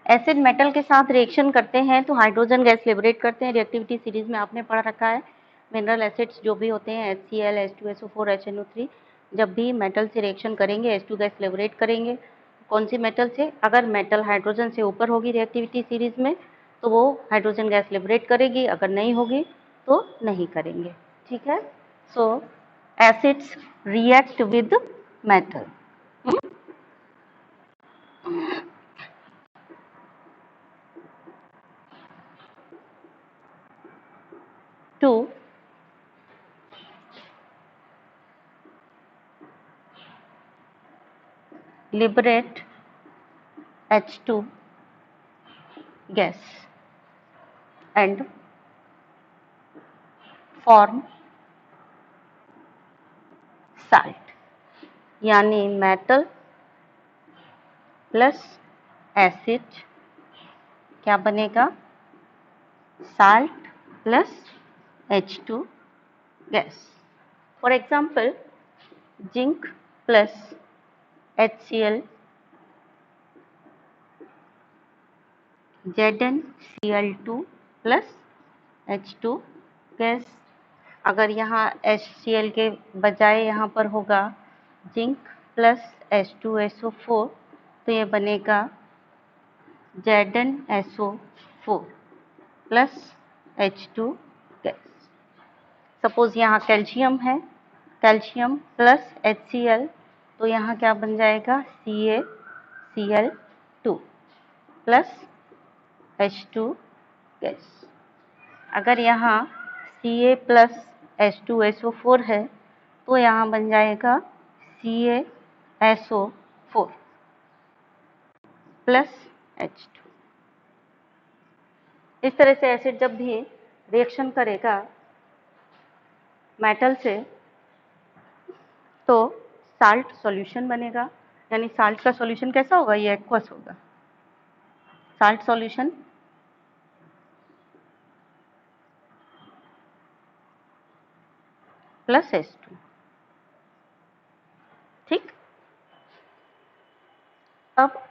Acid metal के साथ reaction करते हैं तो हाइड्रोजन गैस लिबरेट करते हैं। रिएक्टिविटी सीरीज में आपने पढ़ रखा है, मिनरल एसिड्स जो भी होते हैं HCl, H2SO4, HNO3, जब भी मेटल से रिएक्शन करेंगे H2 गैस लिबरेट करेंगे। कौन सी मेटल से? अगर मेटल हाइड्रोजन से ऊपर होगी रिएक्टिविटी सीरीज में तो वो हाइड्रोजन गैस लिबरेट करेगी, अगर नहीं होगी तो नहीं करेंगे। ठीक है, so acids react with metal. To liberate H2 gas and form salt, यानी मेटल प्लस एसिड क्या बनेगा? Salt plus H2 gas. For example zinc plus HCl, ZnCl2 plus H2 gas. अगर यहाँ HCl के बजाय यहाँ पर होगा जिंक प्लस H2SO4 तो ये बनेगा ZnSO4 plus H2 gas. Suppose यहाँ कैल्शियम है, कैल्शियम प्लस HCl तो यहाँ क्या बन जाएगा? CaCl2 plus H2 gas. अगर यहाँ Ca प्लस H2SO4 है तो यहाँ बन जाएगा CaSO4 प्लस H2। इस तरह से एसिड जब भी रिएक्शन करेगा मेटल से तो साल्ट सॉल्यूशन बनेगा, यानी साल्ट का सॉल्यूशन कैसा होगा? ये एक्वस होगा। Salt solution plus H2। ठीक, अब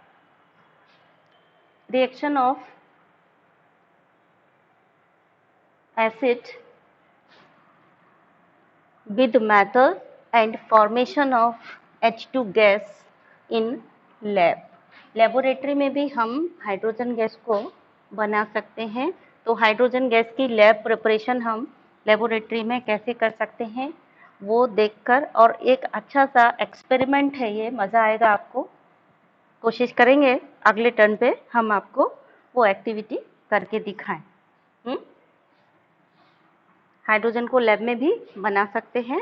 reaction of acid with matter and formation of H2 gas in lab। Laboratory में भी हम हाइड्रोजन गैस को बना सकते हैं। तो हाइड्रोजन गैस की लैब प्रिपरेशन हम लेबोरेटरी में कैसे कर सकते हैं वो देखकर, और एक अच्छा सा एक्सपेरिमेंट है ये, मज़ा आएगा आपको। कोशिश करेंगे अगले टर्न पे हम आपको वो एक्टिविटी करके दिखाएं। हाइड्रोजन को लैब में भी बना सकते हैं।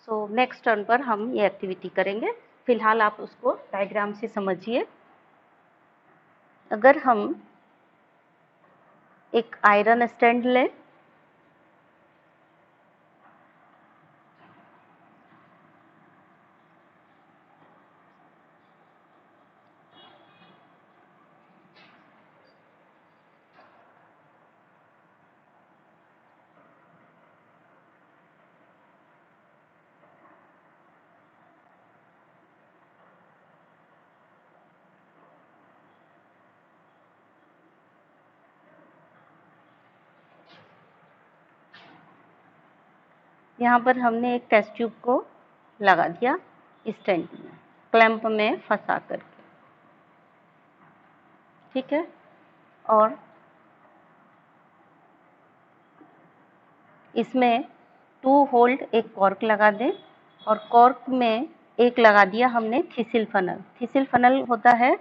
सो नेक्स्ट टर्न पर हम ये एक्टिविटी करेंगे। फिलहाल आप उसको डायग्राम से समझिए। अगर हम एक आयरन स्टैंड लें, यहाँ पर हमने एक टेस्ट ट्यूब को लगा दिया स्टैंड में, क्लैंप में फंसा करके। ठीक है, और इसमें 2 होल्ड एक कॉर्क लगा दें, और कॉर्क में एक लगा दिया हमने थिसिल फनल। थिसिल फनल होता है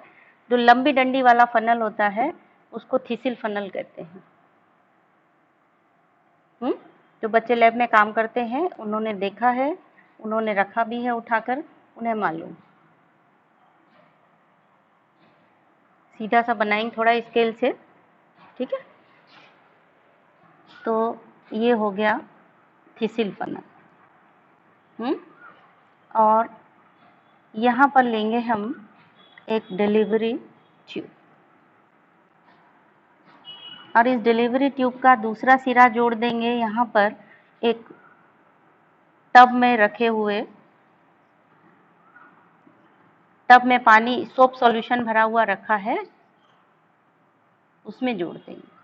जो लंबी डंडी वाला फनल होता है, उसको थिसिल फनल कहते हैं। जो बच्चे लैब में काम करते हैं उन्होंने देखा है, उन्होंने रखा भी है उठाकर, उन्हें मालूम। सीधा सा बनाएंगे थोड़ा स्केल से। ठीक है, तो ये हो गया थिसिल फनल। और यहाँ पर लेंगे हम एक डिलीवरी ट्यूब, और इस डिलीवरी ट्यूब का दूसरा सिरा जोड़ देंगे यहाँ पर एक टब में रखे हुए, टब में पानी सोप सॉल्यूशन भरा हुआ रखा है, उसमें जोड़ देंगे।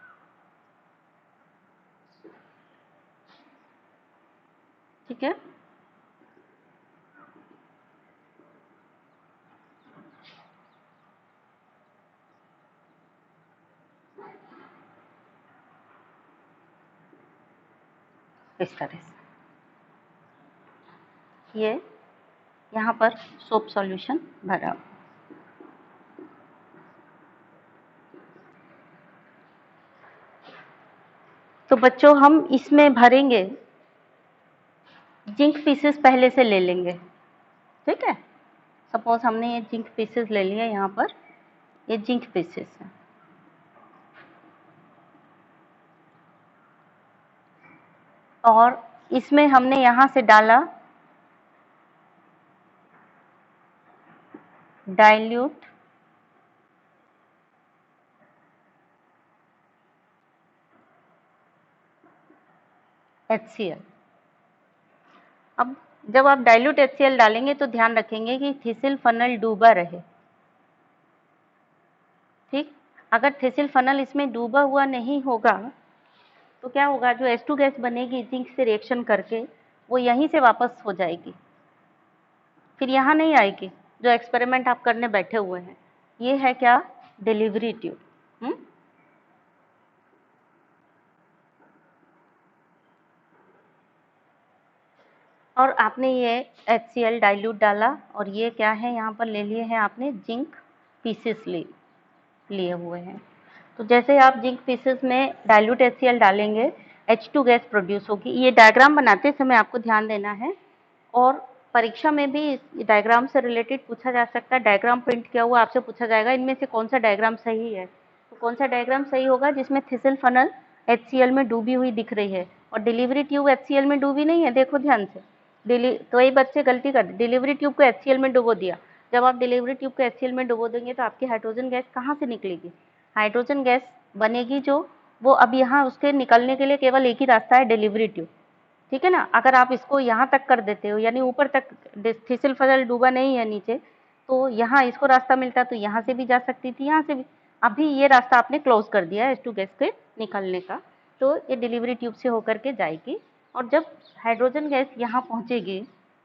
ठीक है, इस तरह से ये यहाँ पर सोप सॉल्यूशन भरा। तो बच्चों हम इसमें भरेंगे, जिंक पीसेस पहले से ले लेंगे। ठीक है, सपोज हमने ये जिंक पीसेस ले लिया, यहाँ पर ये जिंक पीसेस है। और इसमें हमने यहाँ से डाला डाइल्यूट HCl। अब जब आप डाइल्यूट HCl डालेंगे तो ध्यान रखेंगे कि थिसिल फनल डूबा रहे। ठीक, अगर थिसिल फनल इसमें डूबा हुआ नहीं होगा तो क्या होगा, जो H2 गैस बनेगी जिंक से रिएक्शन करके वो यहीं से वापस हो जाएगी, फिर यहाँ नहीं आएगी। जो एक्सपेरिमेंट आप करने बैठे हुए हैं ये है क्या, डिलीवरी ट्यूब। और आपने ये HCl डाइल्यूट डाला और ये क्या है, यहाँ पर ले लिए हैं आपने जिंक पीसेस लिए हुए हैं। तो जैसे आप जिंक पीसेस में डाइल्यूट HCl डालेंगे H2 गैस प्रोड्यूस होगी। ये डायग्राम बनाते समय आपको ध्यान देना है, और परीक्षा में भी इस डायग्राम से रिलेटेड पूछा जा सकता है। डायग्राम प्रिंट किया हुआ आपसे पूछा जाएगा इनमें से कौन सा डायग्राम सही है। तो कौन सा डायग्राम सही होगा, जिसमें थिसिल फनल HCl में डूबी हुई दिख रही है और डिलीवरी ट्यूब HCl में डूबी नहीं है। देखो ध्यान से, तो ये बच्चे गलती कर, डिलीवरी ट्यूब को HCl में डुबो दिया। जब आप डिलीवरी ट्यूब को HCl में डुबो देंगे तो आपकी हाइड्रोजन गैस कहाँ से निकलेगी, हाइड्रोजन गैस बनेगी जो, वो अब यहाँ उसके निकलने के लिए केवल एक ही रास्ता है, डिलीवरी ट्यूब। ठीक है ना, अगर आप इसको यहाँ तक कर देते हो, यानी ऊपर तक थिसिल फनल डूबा नहीं है नीचे, तो यहाँ इसको रास्ता मिलता तो यहाँ से भी जा सकती थी, यहाँ से भी। अभी ये रास्ता आपने क्लोज कर दिया है H2 गैस के निकलने का, तो ये डिलीवरी ट्यूब से होकर के जाएगी। और जब हाइड्रोजन गैस यहाँ पहुँचेगी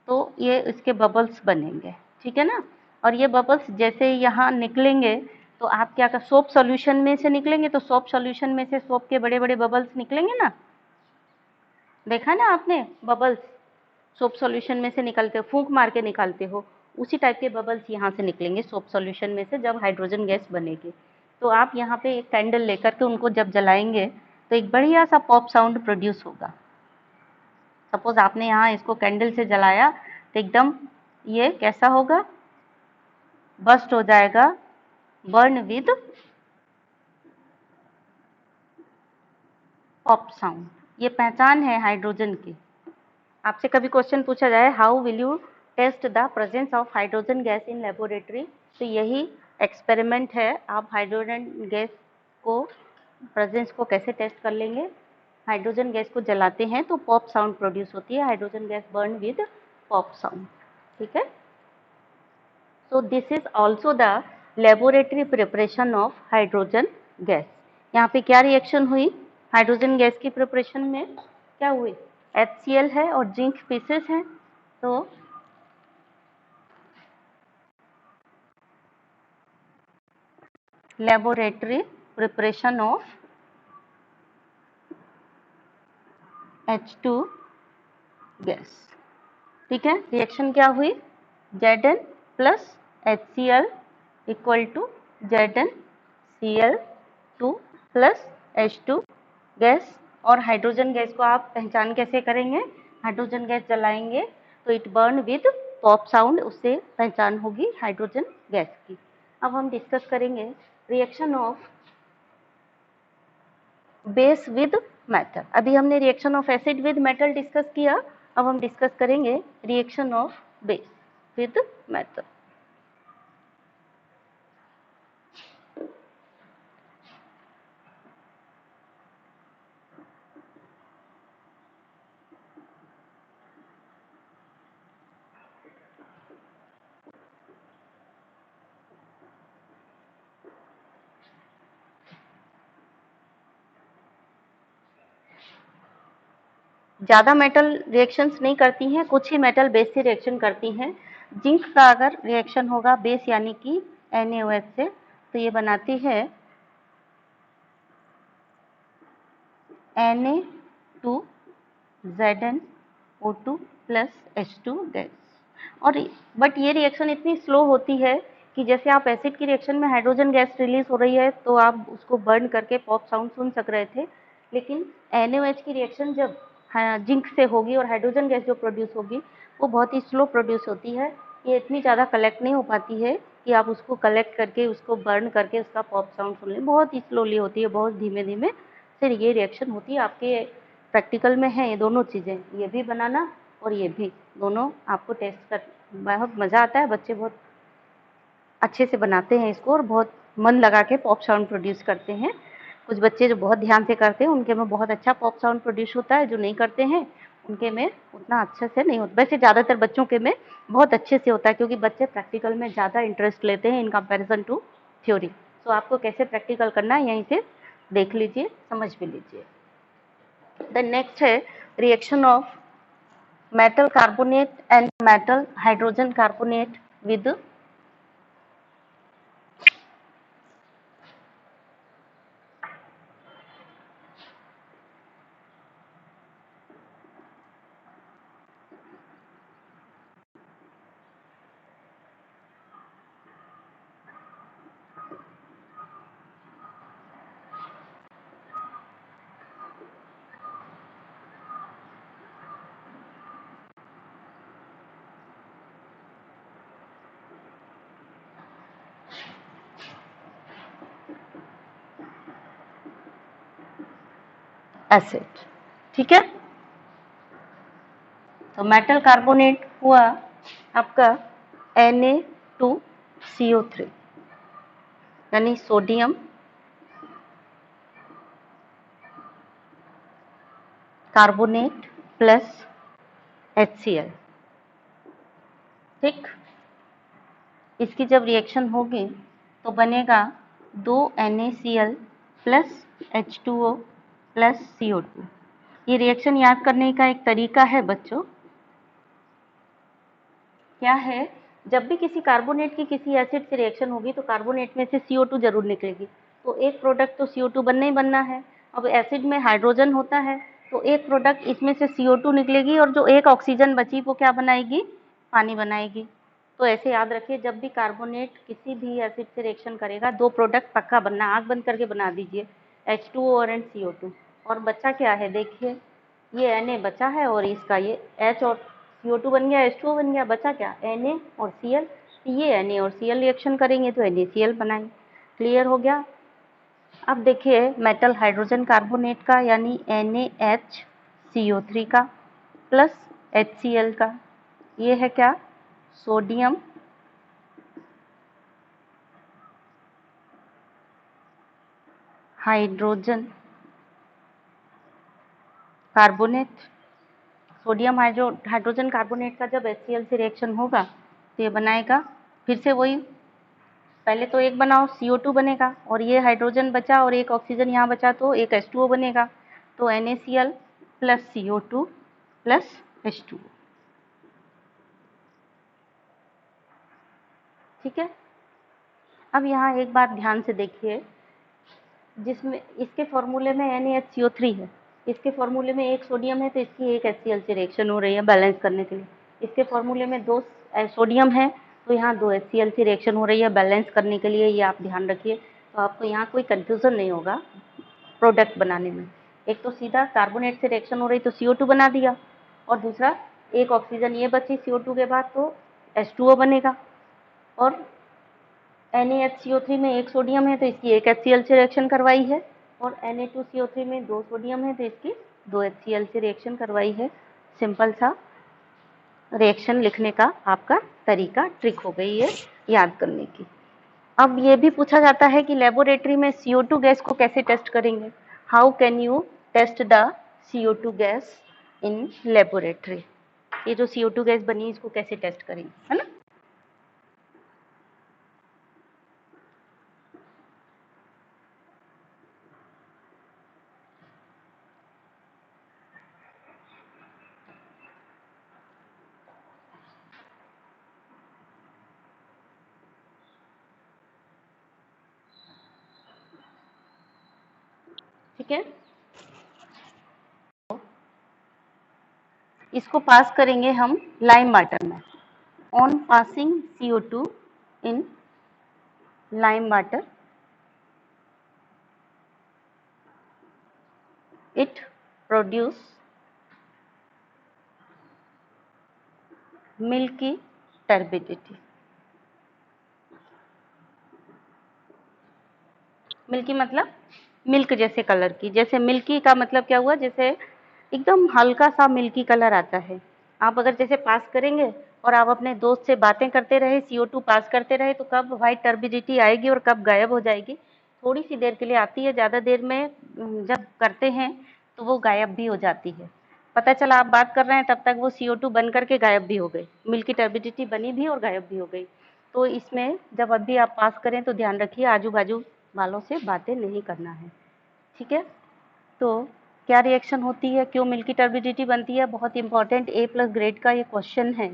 तो ये इसके बबल्स बनेंगे। ठीक है ना, और ये बबल्स जैसे यहाँ निकलेंगे तो आप क्या कर, सोप सॉल्यूशन में से निकलेंगे तो सोप सॉल्यूशन में से सोप के बड़े बड़े बबल्स निकलेंगे ना, देखा ना आपने, बबल्स सोप सॉल्यूशन में से निकलते हो, फूंक मार के निकालते हो, उसी टाइप के बबल्स यहाँ से निकलेंगे सोप सॉल्यूशन में से जब हाइड्रोजन गैस बनेगी। तो आप यहाँ पे एक कैंडल लेकर के उनको जब जलाएंगे तो एक बढ़िया सा पॉप साउंड प्रोड्यूस होगा। सपोज आपने यहाँ इसको कैंडल से जलाया तो एकदम ये कैसा होगा, बस्ट हो जाएगा, बर्न विद पॉप साउंड। ये पहचान है हाइड्रोजन की। आपसे कभी क्वेश्चन पूछा जाए, how will you test the presence of hydrogen gas in laboratory, तो यही एक्सपेरिमेंट है। आप हाइड्रोजन गैस को प्रेजेंस को कैसे टेस्ट कर लेंगे, हाइड्रोजन गैस को जलाते हैं तो पॉप साउंड प्रोड्यूस होती है, hydrogen gas burn with pop sound. ठीक है, so this is also the laboratory preparation of hydrogen gas. यहाँ पे क्या रिएक्शन हुई, हाइड्रोजन गैस की प्रिपरेशन में क्या हुई, HCl है और जिंक पीसेस हैं, तो laboratory preparation of H2 gas. ठीक है, रिएक्शन क्या हुई, Zn plus HCl equal to ZnCl2 plus H2 gas. और हाइड्रोजन गैस को आप पहचान कैसे करेंगे, हाइड्रोजन गैस जलाएंगे तो it burn with pop sound, उससे पहचान होगी हाइड्रोजन गैस की। अब हम डिस्कस करेंगे reaction of base with metal. अभी हमने reaction of acid with metal discuss किया, अब हम डिस्कस करेंगे reaction of base with metal. ज़्यादा मेटल रिएक्शंस नहीं करती हैं, कुछ ही मेटल बेस से रिएक्शन करती हैं। जिंक का अगर रिएक्शन होगा बेस यानी कि NaOH से, तो ये बनाती है Na2ZnO2 प्लस H2 गैस। और बट ये रिएक्शन इतनी स्लो होती है कि जैसे आप एसिड की रिएक्शन में हाइड्रोजन गैस रिलीज हो रही है तो आप उसको बर्न करके पॉप साउंड सुन सक रहे थे, लेकिन NaOH की रिएक्शन जब जिंक से होगी और हाइड्रोजन गैस जो प्रोड्यूस होगी वो बहुत ही स्लो प्रोड्यूस होती है। ये इतनी ज़्यादा कलेक्ट नहीं हो पाती है कि आप उसको कलेक्ट करके उसको बर्न करके उसका पॉप साउंड सुन लें, बहुत ही स्लोली होती है, बहुत धीमे धीमे फिर ये रिएक्शन होती है। आपके प्रैक्टिकल में है ये दोनों चीज़ें, ये भी बनाना और ये भी, दोनों आपको टेस्ट कर, बहुत मज़ा आता है, बच्चे बहुत अच्छे से बनाते हैं इसको और बहुत मन लगा के पॉप साउंड प्रोड्यूस करते हैं। कुछ बच्चे जो बहुत ध्यान से करते हैं उनके में बहुत अच्छा पॉप साउंड प्रोड्यूस होता है, जो नहीं करते हैं उनके में उतना अच्छे से नहीं होता। वैसे ज़्यादातर बच्चों के में बहुत अच्छे से होता है क्योंकि बच्चे प्रैक्टिकल में ज़्यादा इंटरेस्ट लेते हैं इन कंपैरिजन टू थ्योरी। तो आपको कैसे प्रैक्टिकल करना है यहीं से देख लीजिए, समझ भी लीजिए। द नेक्स्ट है reaction of metal carbonate and metal hydrogen carbonate with acid. ठीक है, तो मेटल कार्बोनेट हुआ आपका Na2CO3 यानी सोडियम कार्बोनेट प्लस HCl। ठीक, इसकी जब रिएक्शन होगी तो बनेगा 2 NaCl plus H2O plus CO2। ये रिएक्शन याद करने का एक तरीका है बच्चों, क्या है, जब भी किसी कार्बोनेट की किसी एसिड से रिएक्शन होगी तो कार्बोनेट में से CO2 जरूर निकलेगी, तो एक प्रोडक्ट तो CO2 बनना ही बनना है। अब एसिड में हाइड्रोजन होता है तो एक प्रोडक्ट इसमें से CO2 निकलेगी और जो एक ऑक्सीजन बची वो क्या बनाएगी, पानी बनाएगी। तो ऐसे याद रखिए, जब भी कार्बोनेट किसी भी एसिड से रिएक्शन करेगा दो प्रोडक्ट पक्का बनना, आँख बंद करके बना दीजिए, H2O और CO2। और बच्चा क्या है देखिए, ये Na बचा है और इसका ये H और CO2 बन गया, H2O बन गया, बचा क्या Na और Cl। ये Na और Cl रिएक्शन करेंगे तो NaCl बनाएंगे। क्लियर हो गया। अब देखिए मेटल हाइड्रोजन कार्बोनेट का यानी NaHCO3 का प्लस HCl का, ये है क्या, sodium hydrogen carbonate. Sodium hydrogen carbonate का जब HCl से रिएक्शन होगा तो ये बनाएगा, फिर से वही, पहले तो एक बनाओ CO2 बनेगा और ये हाइड्रोजन बचा और एक ऑक्सीजन यहाँ बचा तो एक H2O बनेगा, तो NaCl plus CO2 plus H2O। ठीक है, अब यहाँ एक बात ध्यान से देखिए, जिसमें इसके फॉर्मूले में NaHCO3 है, इसके फॉर्मूले में एक सोडियम है तो इसकी एक HCl से रिएक्शन हो रही है बैलेंस करने के लिए। इसके फॉर्मूले में दो सोडियम है तो यहाँ दो HCl से रिएक्शन हो रही है बैलेंस करने के लिए, ये आप ध्यान रखिए। तो आपको यहाँ कोई कंफ्यूजन नहीं होगा प्रोडक्ट बनाने में। एक तो सीधा कार्बोनेट से रिएक्शन हो रही तो CO2 बना दिया, और दूसरा एक ऑक्सीजन ये बची CO2 के बाद तो H2O बनेगा, और NaHCO3 में एक सोडियम है तो इसकी एक HCl से रिएक्शन करवाई है, और Na2CO3 में दो सोडियम है तो इसकी दो HCl से रिएक्शन करवाई है। सिंपल सा रिएक्शन लिखने का आपका तरीका, ट्रिक हो गई है याद करने की। अब ये भी पूछा जाता है कि लेबोरेटरी में CO2 गैस को कैसे टेस्ट करेंगे, how can you test the CO2 gas in laboratory. ये जो CO2 गैस बनी इसको कैसे टेस्ट करेंगे, है ना। ठीक है, इसको पास करेंगे हम लाइम वाटर में। On passing CO2 in lime water, it produce milky turbidity। Milky मतलब मिल्क जैसे कलर की, जैसे मिल्की का मतलब क्या हुआ, जैसे एकदम हल्का सा मिल्की कलर आता है। आप अगर जैसे पास करेंगे और आप अपने दोस्त से बातें करते रहे, CO2 पास करते रहे, तो कब व्हाइट टर्बिडिटी आएगी और कब गायब हो जाएगी? थोड़ी सी देर के लिए आती है, ज़्यादा देर में जब करते हैं तो वो गायब भी हो जाती है। पता चला आप बात कर रहे हैं तब तक वो CO2 बन करके गायब भी हो गई, मिल्की टर्बिडिटी बनी भी और गायब भी हो गई। तो इसमें जब अभी आप पास करें तो ध्यान रखिए आजू बाजू वालों से बातें नहीं करना है। ठीक है, तो क्या रिएक्शन होती है, क्यों मिल्की टर्बिडिटी बनती है, बहुत इंपॉर्टेंट A+ ग्रेड का ये क्वेश्चन है,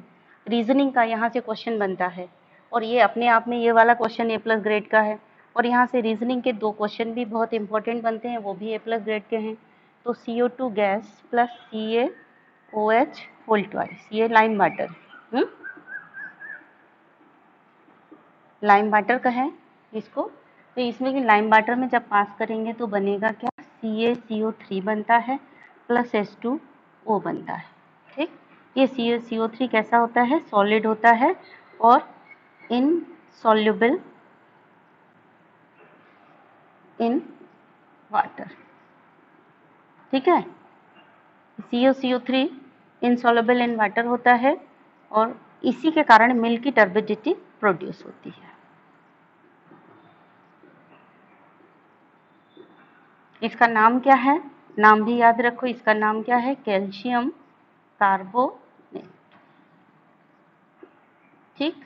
रीजनिंग का यहाँ से क्वेश्चन बनता है। और ये अपने आप में ये वाला क्वेश्चन A+ ग्रेड का है, और यहाँ से रीजनिंग के 2 क्वेश्चन भी बहुत इंपॉर्टेंट बनते हैं, वो भी A+ ग्रेड के हैं। तो CO2 gas plus CaOH whole twice, ये लाइम वाटर, लाइम वाटर का है इसको। तो इसमें कि लाइम वाटर में जब पास करेंगे तो बनेगा क्या, CaCO3 बनता है प्लस H2O बनता है। ठीक, ये CaCO3 कैसा होता है, सॉलिड होता है और इनसॉल्युबल इन वाटर। ठीक है, CaCO3 इनसॉल्युबल इन वाटर होता है और इसी के कारण मिल्की टर्बिडिटी प्रोड्यूस होती है। इसका नाम क्या है, नाम भी याद रखो, इसका नाम क्या है, कैल्शियम कार्बोनेट। ठीक,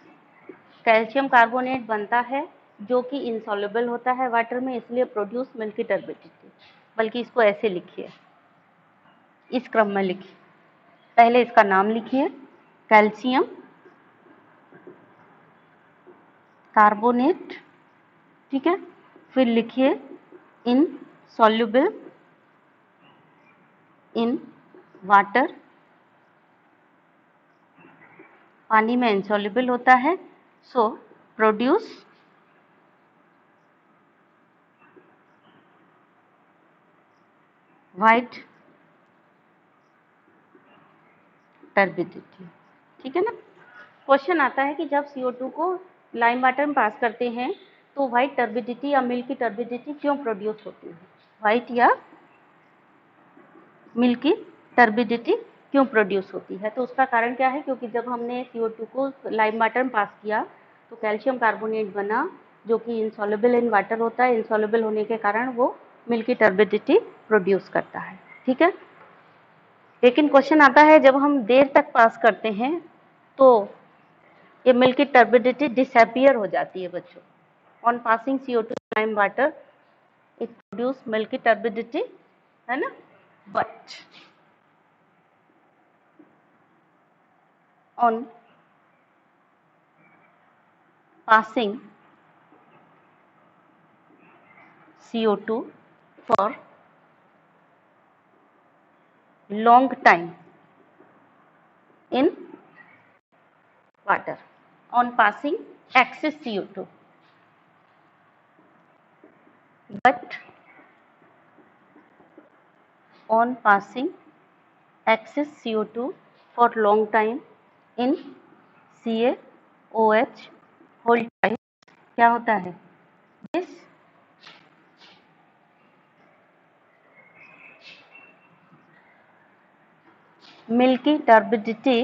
कैल्शियम कार्बोनेट बनता है जो कि इनसॉल्युबल होता है वाटर में, इसलिए प्रोड्यूस मिल्की टर्बिडिटी। बल्कि इसको ऐसे लिखिए, इस क्रम में लिखिए, पहले इसका नाम लिखिए कैल्शियम कार्बोनेट, ठीक है, फिर लिखिए इनसॉल्युबल इन वाटर, पानी में इनसॉल्युबल होता है, सो प्रोड्यूस व्हाइट टर्बिडिटी। ठीक है ना, क्वेश्चन आता है कि जब CO2 को लाइम वाटर में पास करते हैं तो व्हाइट टर्बिडिटी या मिल्की टर्बिडिटी क्यों प्रोड्यूस होती है, व्हाइट या मिल्की टर्बिडिटी क्यों प्रोड्यूस होती है? तो उसका कारण क्या है, क्योंकि जब हमने CO2 को लाइम वाटर में पास किया तो कैल्शियम कार्बोनेट बना जो कि इनसॉल्युबल इन वाटर होता है, इनसॉल्युबल होने के कारण वो मिल्की टर्बिडिटी प्रोड्यूस करता है। ठीक है, लेकिन क्वेश्चन आता है जब हम देर तक पास करते हैं तो ये मिल्की टर्बिडिटी डिसअपियर हो जाती है बच्चों। On passing CO2 lime water it produce milky turbidity, है ना, but on passing CO2 for long time in water, on passing excess CO2, but on passing excess CO2 for long time in CaOH whole type क्या होता है, this milky turbidity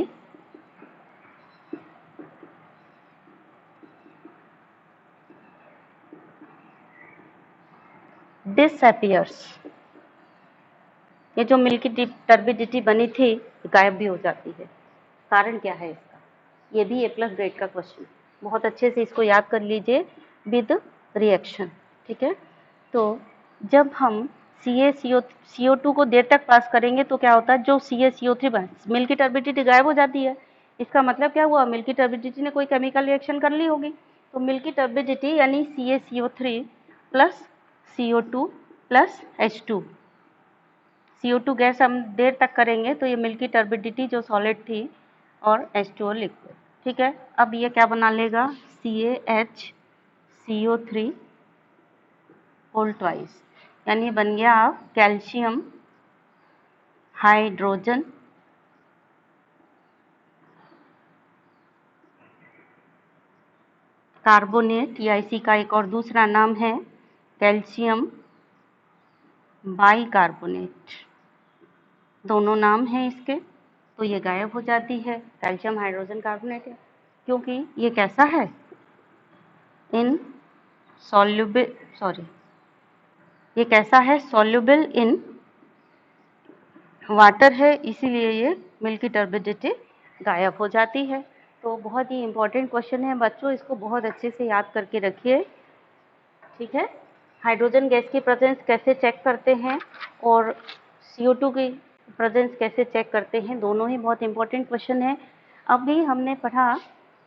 disappears। ये जो milky turbidity बनी थी गायब भी हो जाती है। कारण क्या है इसका, ये भी A+ ग्रेड का क्वेश्चन, बहुत अच्छे से इसको याद कर लीजिए विद रिएक्शन। ठीक है, तो जब हम CO2 को देर तक पास करेंगे तो क्या होता है, जो CaCO3 बन, मिल्की टर्बिडिटी गायब हो जाती है। इसका मतलब क्या हुआ, मिल्की टर्बिडिटी ने कोई केमिकल रिएक्शन कर ली होगी, तो मिल्की टर्बिडिटी यानी CaCO3 plus CO2 plus H2। CO2 gas हम देर तक करेंगे तो ये मिल्की टर्बिडिटी जो सॉलिड थी और H2O लिक्विड। ठीक है, अब ये क्या बना लेगा, CaHCO3 होल ट्वाइस, यानी बन गया अब कैल्शियम हाइड्रोजन कार्बोनेट, या इसी का एक और दूसरा नाम है कैल्शियम बाइकार्बोनेट। दोनों नाम हैं इसके, तो ये गायब हो जाती है कैल्शियम हाइड्रोजन कार्बोनेट, क्योंकि ये कैसा है, इन सॉल्युबल, ये कैसा है, सॉल्युबल इन वाटर है, इसीलिए ये मिल्की टर्बिडिटी गायब हो जाती है। तो बहुत ही इंपॉर्टेंट क्वेश्चन है बच्चों, इसको बहुत अच्छे से याद करके रखिए। ठीक है, हाइड्रोजन गैस की प्रेजेंस कैसे चेक करते हैं और CO2 की प्रेजेंस कैसे चेक करते हैं, दोनों ही बहुत इंपॉर्टेंट क्वेश्चन है। अभी हमने पढ़ा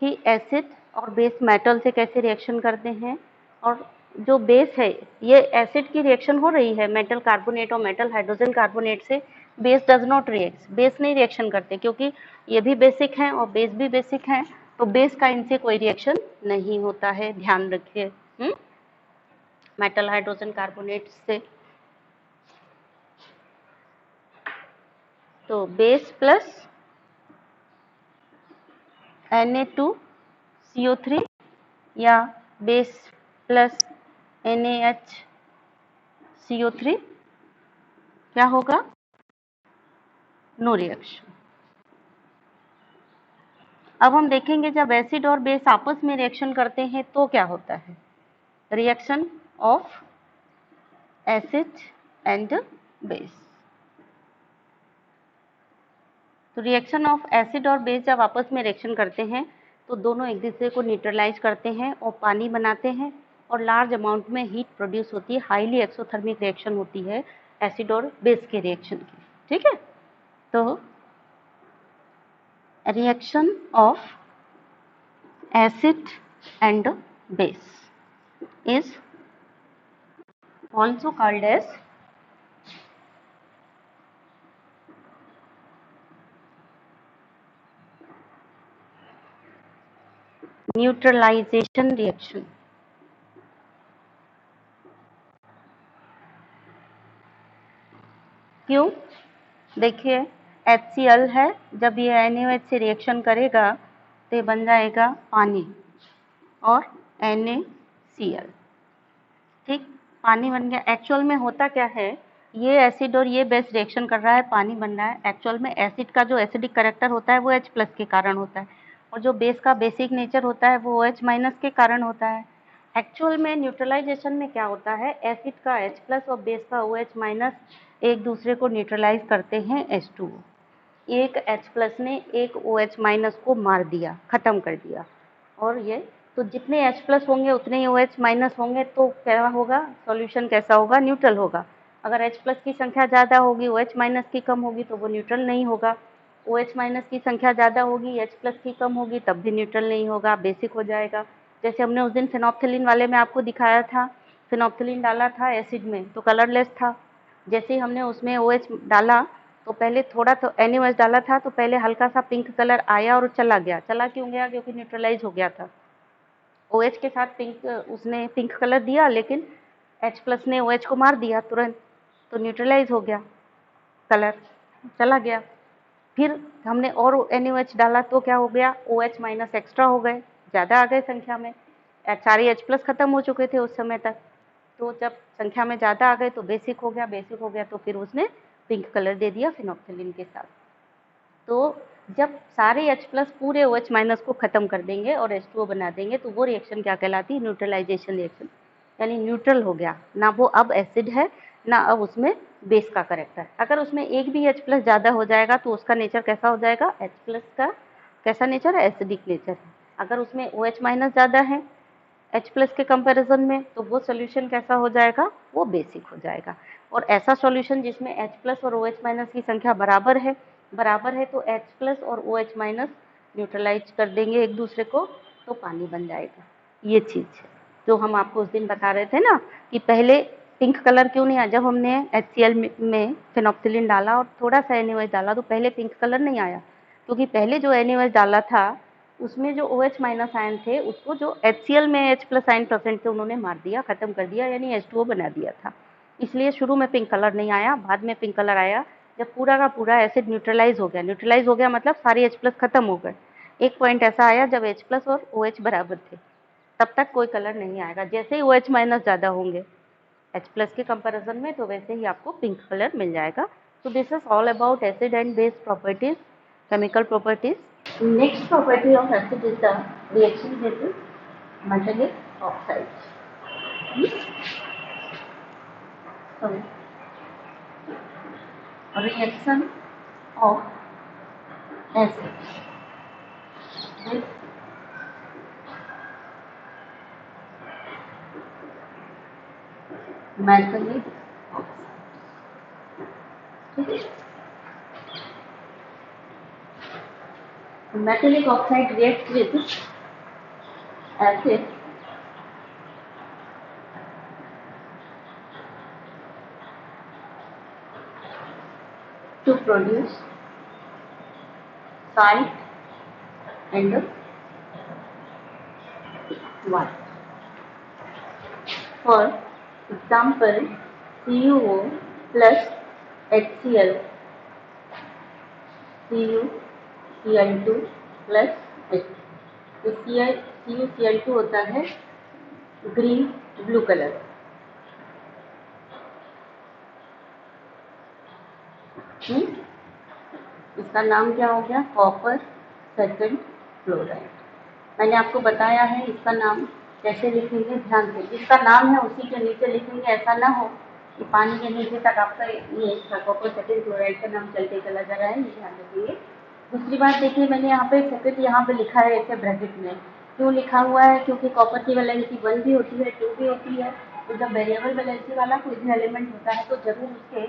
कि एसिड और बेस मेटल से कैसे रिएक्शन करते हैं, और जो बेस है ये एसिड की रिएक्शन हो रही है मेटल कार्बोनेट और मेटल हाइड्रोजन कार्बोनेट से, base does not react, base नहीं रिएक्शन करते, क्योंकि ये भी बेसिक हैं और बेस भी बेसिक हैं, तो बेस का इनसे कोई रिएक्शन नहीं होता है, ध्यान रखिए। मेटल हाइड्रोजन कार्बोनेट से तो बेस प्लस Na2CO3 या बेस प्लस NaHCO3 क्या होगा, नो रिएक्शन। अब हम देखेंगे जब एसिड और बेस आपस में रिएक्शन करते हैं तो क्या होता है, reaction of acid and base. तो रिएक्शन ऑफ एसिड और बेस जब आपस में रिएक्शन करते हैं तो दोनों एक दूसरे को न्यूट्रलाइज करते हैं और पानी बनाते हैं, और लार्ज अमाउंट में हीट प्रोड्यूस होती है, हाईली एक्सोथर्मिक रिएक्शन होती है एसिड और बेस के रिएक्शन की। ठीक है, तो reaction of acid and base is also called as neutralization reaction। क्यों, देखिए HCl है, जब ये NaOH से रिएक्शन करेगा तो ये बन जाएगा पानी और NaCl। ठीक, पानी बन गया। एक्चुअल में होता क्या है, ये एसिड और ये बेस रिएक्शन कर रहा है, पानी बन रहा है। एक्चुअल में एसिड का जो एसिडिक करेक्टर होता है वो H प्लस के कारण होता है, और जो बेस का बेसिक नेचर होता है वो OH माइनस के कारण होता है। एक्चुअल में न्यूट्रलाइजेशन में क्या होता है, एसिड का H प्लस और बेस का OH माइनस एक दूसरे को न्यूट्रलाइज करते हैं H2O। एक H प्लस ने एक OH माइनस को मार दिया, खत्म कर दिया, और ये तो जितने H प्लस होंगे उतने ही OH माइनस होंगे, तो क्या होगा, सॉल्यूशन कैसा होगा, न्यूट्रल होगा। अगर H प्लस की संख्या ज़्यादा होगी, OH माइनस की कम होगी तो वो न्यूट्रल नहीं होगा। OH माइनस की संख्या ज़्यादा होगी, H प्लस की कम होगी, तब भी न्यूट्रल नहीं होगा, बेसिक हो जाएगा। जैसे हमने उस दिन फेनोप्थिलीन वाले में आपको दिखाया था, फेनोप्थिलीन डाला था एसिड में तो कलरलेस था, जैसे ही हमने उसमें OH डाला तो पहले थोड़ा तो NaOH डाला था तो पहले हल्का सा पिंक कलर आया और चला गया। चला क्यों गया, क्योंकि न्यूट्रलाइज हो गया था। OH के साथ पिंक, उसने पिंक कलर दिया, लेकिन H प्लस ने OH को मार दिया तुरंत, तो न्यूट्रलाइज हो गया, कलर चला गया। फिर हमने और NaOH डाला तो क्या हो गया, OH माइनस एक्स्ट्रा हो गए, ज़्यादा आ गए संख्या में, सारे H प्लस खत्म हो चुके थे उस समय तक, तो जब संख्या में ज़्यादा आ गए तो बेसिक हो गया, बेसिक हो गया तो फिर उसने पिंक कलर दे दिया फेनोप्थिलीन के साथ। तो जब सारे H प्लस पूरे OH माइनस को खत्म कर देंगे और H2O बना देंगे तो वो रिएक्शन क्या कहलाती है, न्यूट्रलाइजेशन रिएक्शन, यानी न्यूट्रल हो गया, ना वो अब एसिड है ना अब उसमें बेस का करेक्टर। अगर उसमें एक भी H प्लस ज़्यादा हो जाएगा तो उसका नेचर कैसा हो जाएगा, H प्लस का कैसा नेचर है, एसिडिक नेचर है। अगर उसमें OH माइनस ज़्यादा है H प्लस के कंपैरिजन में तो वो सोल्यूशन कैसा हो जाएगा, वो बेसिक हो जाएगा। और ऐसा सॉल्यूशन जिसमें H प्लस और OH माइनस की संख्या बराबर है तो H प्लस और OH माइनस न्यूट्रलाइज कर देंगे एक दूसरे को, तो पानी बन जाएगा। ये चीज़ है जो हम आपको उस दिन बता रहे थे ना, कि पहले पिंक कलर क्यों नहीं आया? जब हमने HCl में फेनोक्सिलिन डाला और थोड़ा सा NaOH डाला तो पहले पिंक कलर नहीं आया, क्योंकि पहले जो NaOH डाला था उसमें जो OH माइनस आयन थे उसको जो HCl में H प्लस आयन प्रेजेंट थे उन्होंने मार दिया, खत्म कर दिया, यानी H2O बना दिया था। इसलिए शुरू में पिंक कलर नहीं आया, बाद में पिंक कलर आया जब पूरा का पूरा एसिड न्यूट्रलाइज हो गया। न्यूट्रलाइज हो गया मतलब सारे H प्लस खत्म हो गए। एक पॉइंट ऐसा आया जब H प्लस और OH बराबर थे, तब तक कोई कलर नहीं आएगा। जैसे ही OH माइनस ज़्यादा होंगे H प्लस के कंपैरिजन में, तो वैसे ही आपको पिंक कलर मिल जाएगा। So this is all about acid and base properties, chemical properties. Next property of acid is the reaction with metallic oxides. So reaction of acid with metallic oxide. Metallic oxide reacts with acid to produce salt and water. For example, CuO plus HCl, CuCl2 plus H. तो CuCl2 होता है green blue colour. इसका नाम क्या हो गया? Copper second chloride. मैंने आपको बताया है इसका नाम कैसे लिखेंगे, ध्यान से। जिसका नाम है उसी के नीचे लिखेंगे, ऐसा ना हो कि पानी के नीचे तक आपका ये कॉपर सेकंड क्लोराइड का नाम चलते चला जा रहा है, ये ध्यान रखिए। दूसरी बात देखिए, मैंने यहाँ पे सेकंड यहाँ पे लिखा है ऐसे ब्रैकेट में, क्यों लिखा हुआ है? क्योंकि कॉपर की वैलेंसी 1 भी होती है, 2 भी होती है। तो जब वेरिएबल वैलेंसी वाला कोई भी एलिमेंट होता है तो जरूर उसके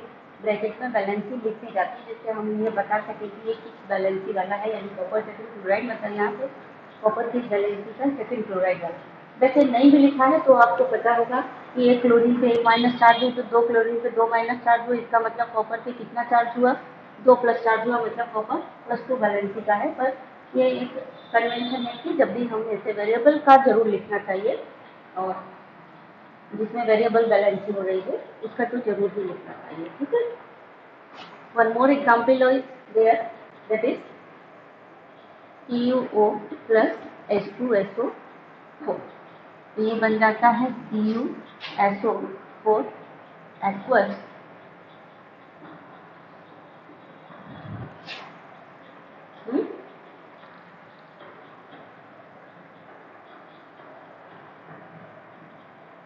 ब्रैकेट में वैलेंसी लिखी जाती है, जिससे हम ये बता सकें कि ये किस वैलेंसी वाला है, यानी कॉपर सेकंड क्लोराइड, मतलब यहाँ पे कॉपर की वैलेंसी का सेकंड क्लोराइड वाला। वैसे नहीं भी लिखा है तो आपको पता होगा कि एक क्लोरीन पे 1 माइनस चार्ज हुई तो 2 क्लोरीन पे 2 माइनस चार्ज हुआ, इसका मतलब कॉपर पे कितना चार्ज हुआ? 2 प्लस चार्ज हुआ, मतलब कॉपर +2 वैलेंसी का है। पर ये एक कन्वेंशन है कि जब भी हम ऐसे वेरिएबल का जरूर लिखना चाहिए, और जिसमें वेरिएबल वैलेंसी हो रही है उसका तो जरूर ही लिखना चाहिए, ठीक है। One more example is there, that is CuO plus H2SO4। ये बन जाता है CuSO4 एक्वस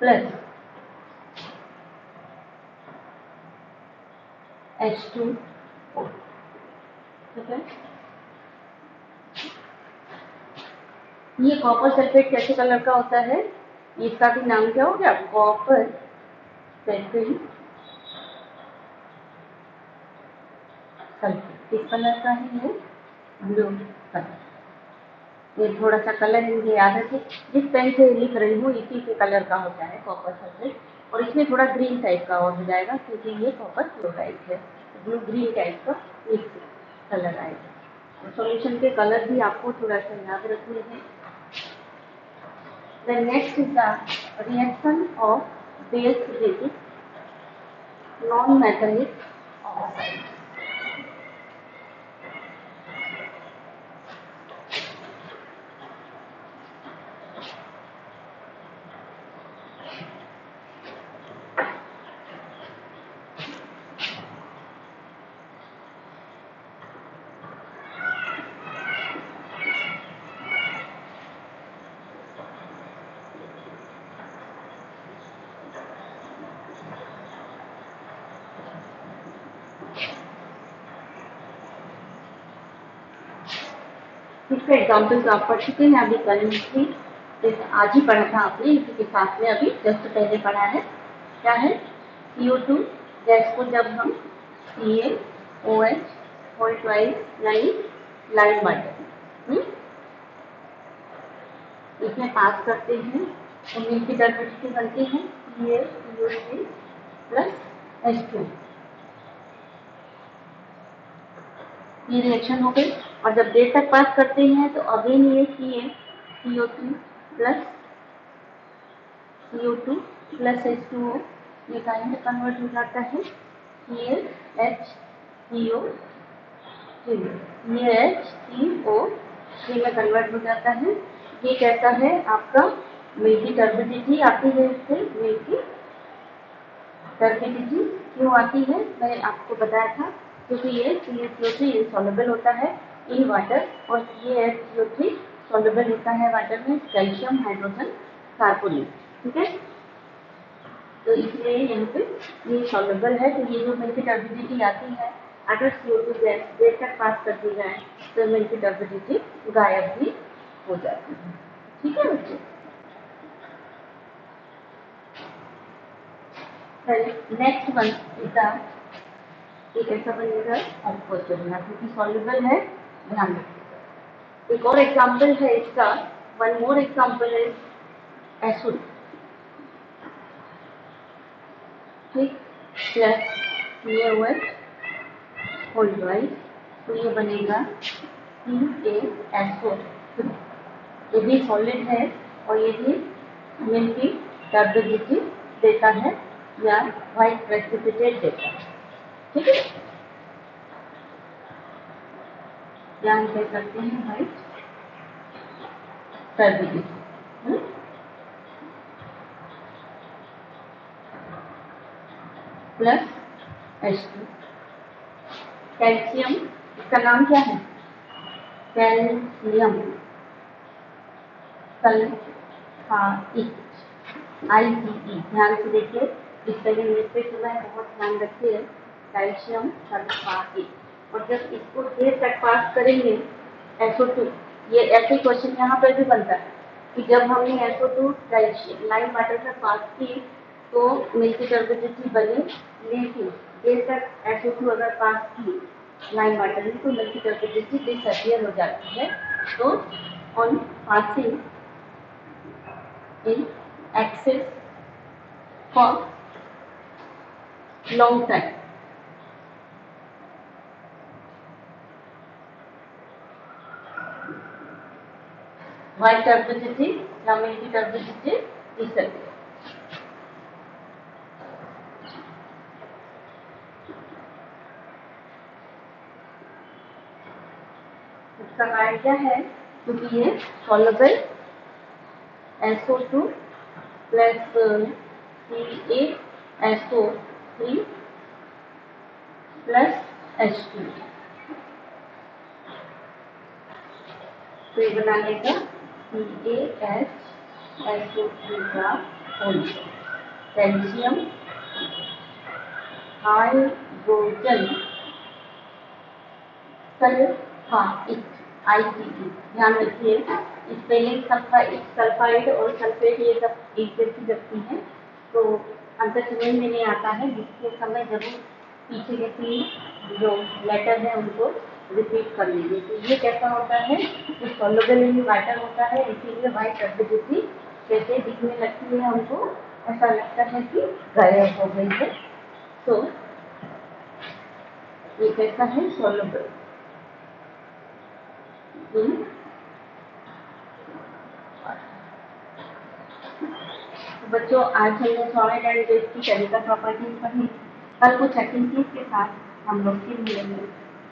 प्लस H2O, ठीक है। ये कॉपर सल्फेट कैसे कलर का होता है? इसका भी नाम क्या हो गया? Copper sulphate sulphate. किस कलर का है ये? Blue colour. ये थोड़ा सा कलर मुझे याद है कि जिस पेन से लिख रही हूँ इसी के कलर का होता है कॉपर सल्फेट, और इसमें थोड़ा ग्रीन टाइप का और हो जाएगा क्योंकि ये कॉपर क्लोराइड है, ब्लू ग्रीन टाइप का मिक्स कलर आएगा। सॉल्यूशन के कलर भी आपको थोड़ा सा याद रखने हैं। The next is the reaction of base with non-metallic oxide. इसका एग्जाम्पल तो आप पढ़ चुके हैं अभी, कल ही आज ही पढ़ा था आपने, इसी के साथ में अभी जस्ट पहले पढ़ा है। क्या है? CO2 गैस को जब हम CaOH होल ट्वाइस यानी लाइन वाटर इसमें पास करते हैं तो मिल की दर कितनी बनती है? CaCO3 प्लस H2, ये रिएक्शन हो गई। और जब देर तक पास करते हैं तो अगेन ये CO3 plus CO2 plus H2O, ये काहे में कन्वर्ट हो जाता है ClHCO3 में कन्वर्ट हो जाता है। ये कहता है आपका मिल्की टर्बिडिटी आती है, इससे मिल्की टर्बिडिटी क्यों आती है मैंने आपको बताया था, क्योंकि ये CaCO3 इनसॉल्युबल होता है इन वाटर और CaHCO3 सॉल्युबल होता है वाटर में कैल्शियम हाइड्रोजन कार्बोनेट, ठीक है। तो इसलिए यहाँ पे ये सॉल्युबल है। तो ये जो मिल्की टर्बिडिटी आती है, अगर CO2 गैस देर तक पास कर दी जाए तो मिल्की टर्बिडिटी गायब भी हो जाती है, ठीक है बच्चे। नेक्स्ट वन इसका एक ऐसा बनेगा आपको चलना, क्योंकि सॉल्युबल है, ध्यान रखिएगा। एक और एग्जाम्पल है इसका, वन मोर एग्जाम्पल है एसिड, ठीक, प्लस CaOH होल राइट, तो ये बनेगा CaSO, ये भी सॉलिड है और ये भी मिल्की टर्बिडिटी देता है या व्हाइट प्रेसिपिटेट देता है, ठीक है। या हम कह सकते हैं white turbidity plus H2। Calcium, इसका नाम क्या है, कैल्शियम सल्फाइड, ICE, ध्यान से देखिए, इस तरह लिखते समय बहुत ध्यान रखिए, कैल्शियम सल्फाइड। और जब इसको देर तक पास करेंगे SO2, ये ऐसे क्वेश्चन यहाँ पर भी बनता है कि जब हमने SO2 कैल्शियम लाइम वाटर से पास की तो मिल्की टर्बिडिटी बनी, लेकिन देर तक SO2 अगर पास की लाइम वाटर में तो मिल्की टर्बिडिटी डिसअपियर हो जाती है। तो on passing in excess for long time, white turbidity या मिल्की टर्बिडिटी डिसअपियर। इसका आइडिया है क्योंकि ये soluble SO2 plus CaSO3 plus H2, तो ये बना लेगा CaSO3 का whole, calcium hydrogen sulphide, ICE, ध्यान रखिए, स्पेलिंग सल्फाइड और सल्फेट ये सब एक जैसी लगती हैं, तो अंतर समझ में नहीं आता है, लिखते समय जरूर पीछे के 3 जो लेटर है उनको रिपीट कर लीजिए। तो ये कैसा होता है, तो सॉल्युबल इन वाटर होता है, इसीलिए व्हाइट टर्बिडिटी कैसे दिखने लगती है, हमको ऐसा लगता है कि गायब हो गई है। तो ये कैसा है, सॉल्युबल। बच्चों आज हमने सॉलिड एंड गैस की केमिकल प्रॉपर्टीज पढ़ी, कल कुछ एक्टिविटीज के साथ हम लोग फिर मिलेंगे।